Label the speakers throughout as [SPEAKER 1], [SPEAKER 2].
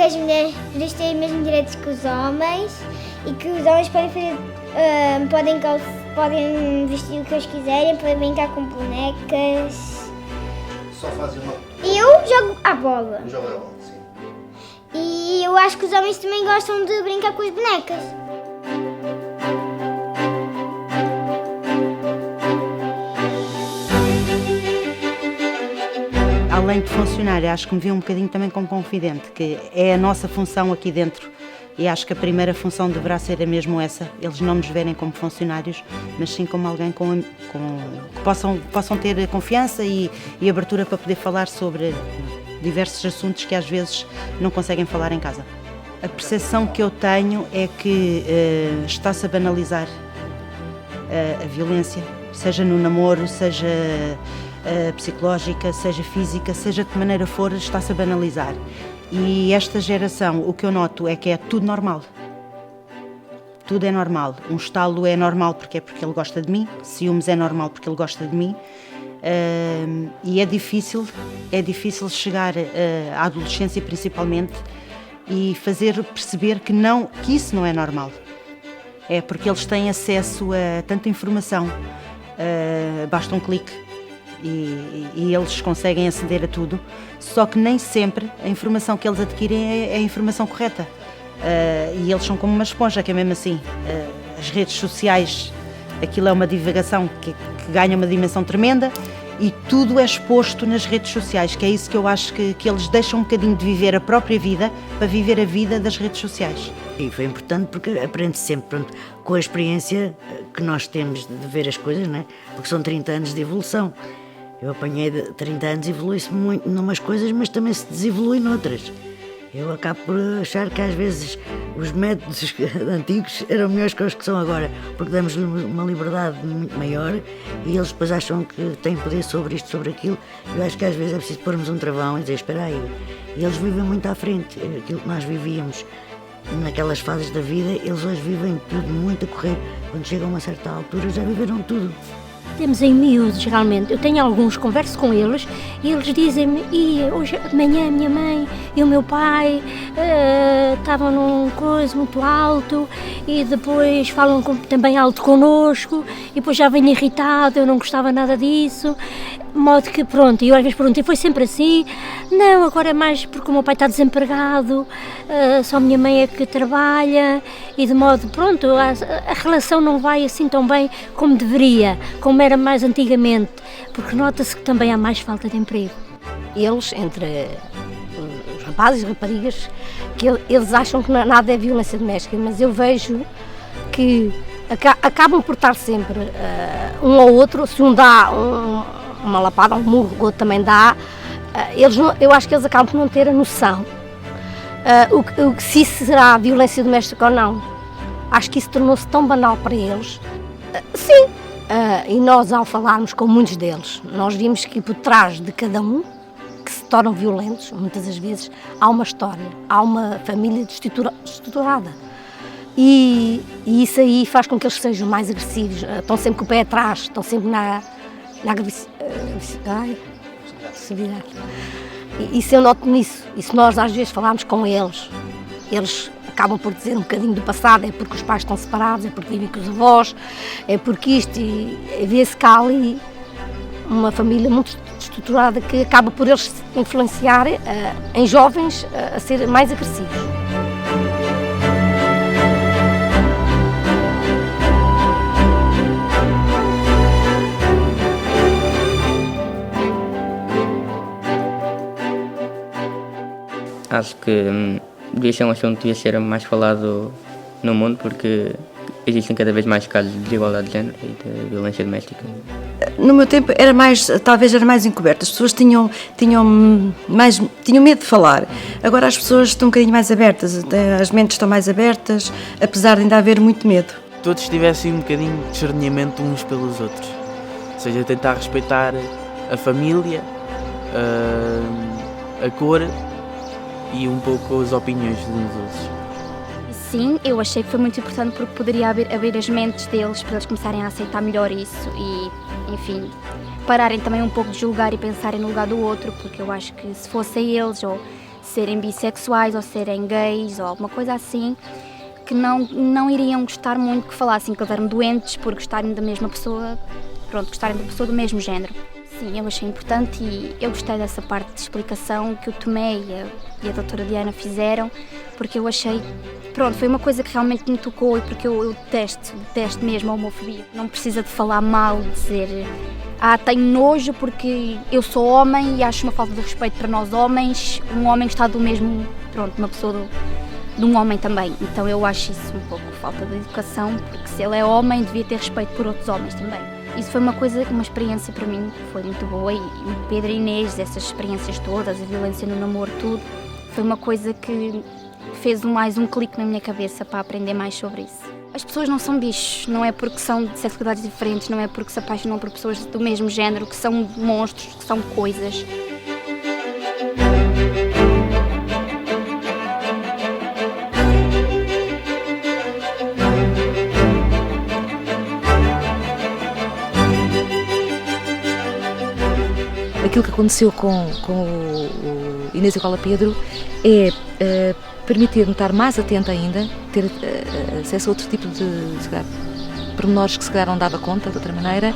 [SPEAKER 1] as mulheres têm os mesmos direitos que os homens e que os homens podem vestir o que eles quiserem, podem brincar com bonecas.
[SPEAKER 2] Só fazem uma...
[SPEAKER 1] Eu jogo a bola.
[SPEAKER 2] Jogo a bola, sim.
[SPEAKER 1] E eu acho que os homens também gostam de brincar com as bonecas.
[SPEAKER 3] Além de funcionária, acho que me vi um bocadinho também como confidente, que é a nossa função aqui dentro. E acho que a primeira função deverá ser mesmo essa, eles não nos verem como funcionários, mas sim como alguém que possam ter confiança e abertura para poder falar sobre diversos assuntos que às vezes não conseguem falar em casa. A percepção que eu tenho é que está-se a banalizar a violência, seja no namoro, seja psicológica, seja física, seja de que maneira for, está-se a banalizar. E esta geração, o que eu noto é que é tudo normal. Tudo é normal. Um estalo é normal porque ele gosta de mim, ciúmes é normal porque ele gosta de mim. E é difícil chegar à adolescência principalmente e fazer perceber que isso não é normal. É porque eles têm acesso a tanta informação, basta um clique. E eles conseguem aceder a tudo, só que nem sempre a informação que eles adquirem é a informação correta. E eles são como uma esponja, que é mesmo assim. As redes sociais, aquilo é uma divagação que ganha uma dimensão tremenda e tudo é exposto nas redes sociais, que é isso que eu acho que eles deixam um bocadinho de viver a própria vida para viver a vida das redes sociais.
[SPEAKER 4] E foi importante porque aprende-se sempre, pronto, com a experiência que nós temos de ver as coisas, não é? Porque são 30 anos de evolução. Eu apanhei de 30 anos e evolui-se muito numas coisas, mas também se desevolui noutras. Eu acabo por achar que às vezes os métodos antigos eram melhores que os que são agora, porque damos-lhe uma liberdade muito maior e eles depois acham que têm poder sobre isto, sobre aquilo. Eu acho que às vezes é preciso pormos um travão e dizer, espera aí. E eles vivem muito à frente. Aquilo que nós vivíamos naquelas fases da vida, eles hoje vivem tudo muito a correr. Quando chegam a uma certa altura já viveram tudo.
[SPEAKER 5] Temos em miúdos, geralmente. Eu tenho alguns, converso com eles e eles dizem-me: hoje de manhã a minha mãe e o meu pai estavam num coisa muito alto e depois falam também alto connosco e depois já venho irritado, eu não gostava nada disso. De modo que, pronto, e eu às vezes pergunto: e foi sempre assim? Não, agora é mais porque o meu pai está desempregado, só a minha mãe é que trabalha e de modo, pronto, a relação não vai assim tão bem como deveria, como era mais antigamente, porque nota-se que também há mais falta de emprego. Eles, entre os rapazes e raparigas, que eles acham que nada é violência doméstica, mas eu vejo que acabam por estar sempre um ao outro, se um dá uma lapada, um murro, o outro também dá, eu acho que eles acabam por não ter a noção se isso será violência doméstica ou não. Acho que isso tornou-se tão banal para eles. Sim, e nós ao falarmos com muitos deles, nós vimos que por trás de cada um que se tornam violentos, muitas das vezes, há uma história, há uma família estruturada. E isso aí faz com que eles sejam mais agressivos, estão sempre com o pé atrás, estão sempre na agressividade. Isso eu noto nisso, e se nós às vezes falarmos com eles acabam por dizer um bocadinho do passado, é porque os pais estão separados, é porque vivem com os avós, é porque isto, e vê-se cá ali uma família muito estruturada que acaba por eles influenciar em jovens a ser mais agressivos.
[SPEAKER 6] Acho que devia ser um assunto que devia ser mais falado no mundo, porque existem cada vez mais casos de desigualdade de género e de violência doméstica.
[SPEAKER 7] No meu tempo talvez era mais encoberto, as pessoas tinham medo de falar. Agora as pessoas estão um bocadinho mais abertas, as mentes estão mais abertas, apesar de ainda haver muito medo.
[SPEAKER 8] Todos tivessem um bocadinho de discernimento uns pelos outros, ou seja, tentar respeitar a família, a cor e um pouco as opiniões de uns outros.
[SPEAKER 9] Sim, eu achei que foi muito importante porque poderia abrir as mentes deles para eles começarem a aceitar melhor isso e, enfim, pararem também um pouco de julgar e pensarem no lugar do outro, porque eu acho que se fossem eles ou serem bissexuais ou serem gays ou alguma coisa assim, que não iriam gostar muito que falassem que eles eram doentes por gostarem da mesma pessoa, gostarem da pessoa do mesmo género. Sim, eu achei importante e eu gostei dessa parte de explicação que o Tomé e a doutora Diana fizeram, porque eu achei, foi uma coisa que realmente me tocou e porque eu detesto mesmo a homofobia. Não precisa de falar mal, de dizer, tenho nojo porque eu sou homem e acho uma falta de respeito para nós homens, um homem gostar do mesmo, uma pessoa de um homem também. Então eu acho isso um pouco falta de educação, porque se ele é homem devia ter respeito por outros homens também. Isso foi uma experiência para mim que foi muito boa, e o Pedro e Inês, essas experiências todas, a violência no namoro, tudo, foi uma coisa que fez mais um clique na minha cabeça para aprender mais sobre isso. As pessoas não são bichos, não é porque são de sexualidades diferentes, não é porque se apaixonam por pessoas do mesmo género, que são monstros, que são coisas.
[SPEAKER 10] Aquilo que aconteceu com o Inês e Cola Pedro é permitir-me estar mais atenta ainda, ter acesso a outro tipo de pormenores que se calhar não dava conta de outra maneira,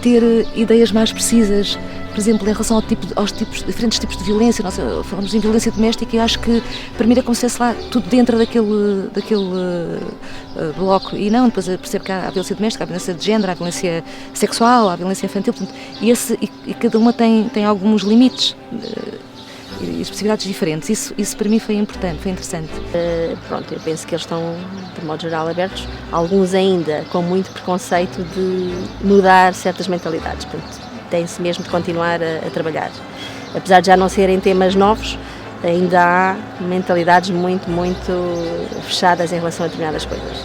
[SPEAKER 10] ter ideias mais precisas, por exemplo, em relação aos diferentes tipos de violência. Nós falamos em violência doméstica e eu acho que para mim é como se fosse lá tudo dentro daquele bloco, e não, depois eu percebo que há a violência doméstica, a violência de género, a violência sexual, a violência infantil, portanto, e cada uma tem alguns limites e especificidades diferentes. Isso para mim foi importante, foi interessante.
[SPEAKER 11] Eu penso que eles estão, de modo geral, abertos, alguns ainda com muito preconceito de mudar certas mentalidades, portanto, tem-se mesmo de continuar a trabalhar. Apesar de já não serem temas novos, ainda há mentalidades muito, muito fechadas em relação a determinadas coisas.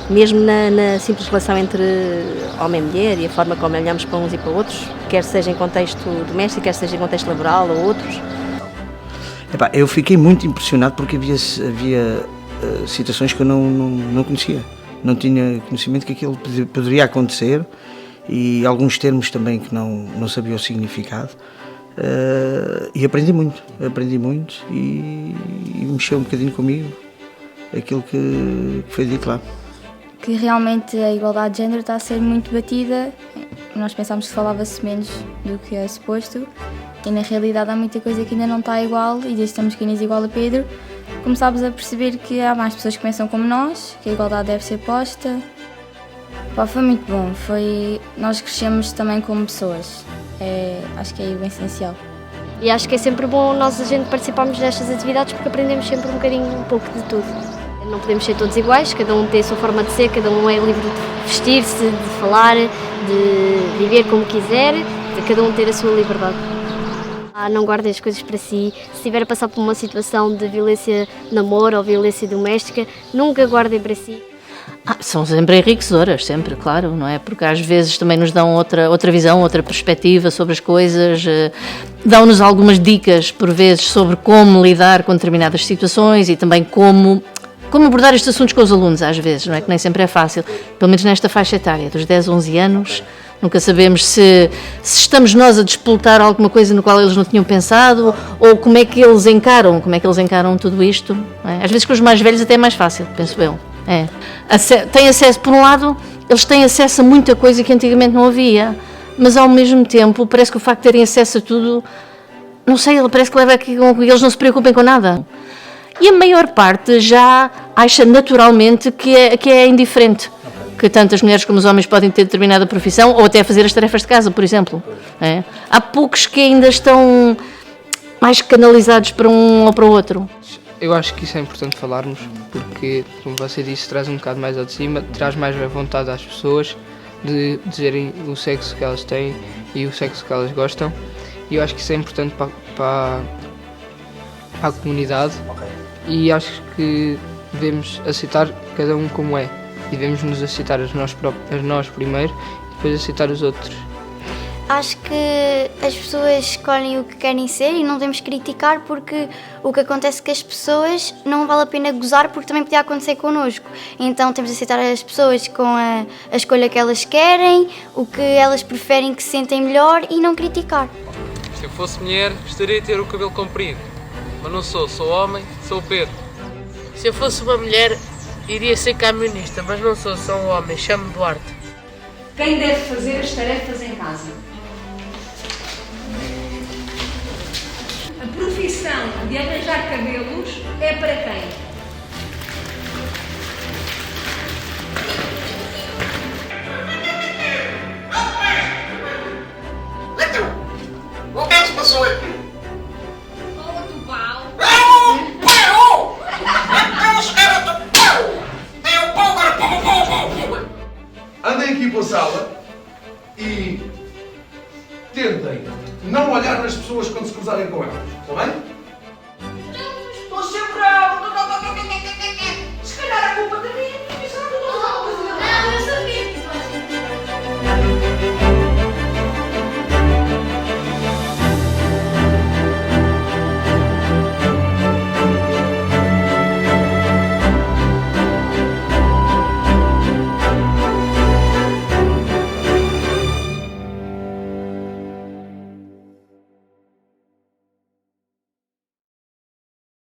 [SPEAKER 11] Mesmo na simples relação entre homem e mulher e a forma como olhamos para uns e para outros, quer seja em contexto doméstico, quer seja em contexto laboral ou outros.
[SPEAKER 2] Eu fiquei muito impressionado porque havia situações que eu não conhecia. Não tinha conhecimento que aquilo poderia acontecer, e alguns termos também que não sabia o significado. E aprendi muito e mexeu um bocadinho comigo aquilo que foi dito lá.
[SPEAKER 12] Que realmente a igualdade de género está a ser muito batida. Nós pensámos que falava-se menos do que é suposto, e na realidade há muita coisa que ainda não está igual, e desde que estamos com Inês igual a Pedro, começámos a perceber que há mais pessoas que pensam como nós, que a igualdade deve ser posta. Foi muito bom, nós crescemos também como pessoas, acho que é o essencial.
[SPEAKER 5] E acho que é sempre bom a gente participarmos destas atividades, porque aprendemos sempre um pouco de tudo. Não podemos ser todos iguais, cada um tem a sua forma de ser, cada um é livre de vestir-se, de falar, de viver como quiser, de cada um ter a sua liberdade. Não guardem as coisas para si. Se estiver a passar por uma situação de violência de namoro ou violência doméstica, nunca guardem para si.
[SPEAKER 13] São sempre enriquecedoras, sempre, claro, não é? Porque às vezes também nos dão outra visão, outra perspectiva sobre as coisas, dão-nos algumas dicas, por vezes, sobre como lidar com determinadas situações e também como abordar estes assuntos com os alunos, às vezes, não é? Que nem sempre é fácil, pelo menos nesta faixa etária, dos 10 a 11 anos, nunca sabemos se estamos nós a despoltar alguma coisa no qual eles não tinham pensado, ou como é que eles encaram tudo isto, não é? Às vezes com os mais velhos até é mais fácil, penso eu. Tem acesso, por um lado, eles têm acesso a muita coisa que antigamente não havia, mas ao mesmo tempo parece que o facto de terem acesso a tudo, não sei, parece que leva a que eles não se preocupem com nada. E a maior parte já acha naturalmente que é indiferente, que tanto as mulheres como os homens podem ter determinada profissão ou até fazer as tarefas de casa, por exemplo. Há poucos que ainda estão mais canalizados para um ou para o outro.
[SPEAKER 14] Eu acho que isso é importante falarmos, porque, como você disse, traz um bocado mais ao de cima, traz mais a vontade às pessoas de dizerem o sexo que elas têm e o sexo que elas gostam. E eu acho que isso é importante para a comunidade, e acho que devemos aceitar cada um como é, e devemos nos aceitar a nós primeiro e depois aceitar os outros.
[SPEAKER 1] Acho que as pessoas escolhem o que querem ser e não devemos criticar, porque o que acontece com as pessoas não vale a pena gozar, porque também podia acontecer connosco. Então temos de aceitar as pessoas com a escolha que elas querem, o que elas preferem, que se sentem melhor, e não criticar.
[SPEAKER 15] Se eu fosse mulher, gostaria de ter o cabelo comprido. mas não sou. Sou homem, sou o Pedro. Se eu fosse uma mulher, iria ser camionista, mas não sou. Sou um homem, chamo-me Duarte.
[SPEAKER 16] Quem deve fazer as tarefas em casa? A profissão de arranjar cabelos é para quem?
[SPEAKER 17] O que é que se passou aqui? Andem aqui pela sala e tentem não olhar nas pessoas quando se cruzarem com elas, está bem?
[SPEAKER 16] Estou sempre a... Se calhar a culpa da minha.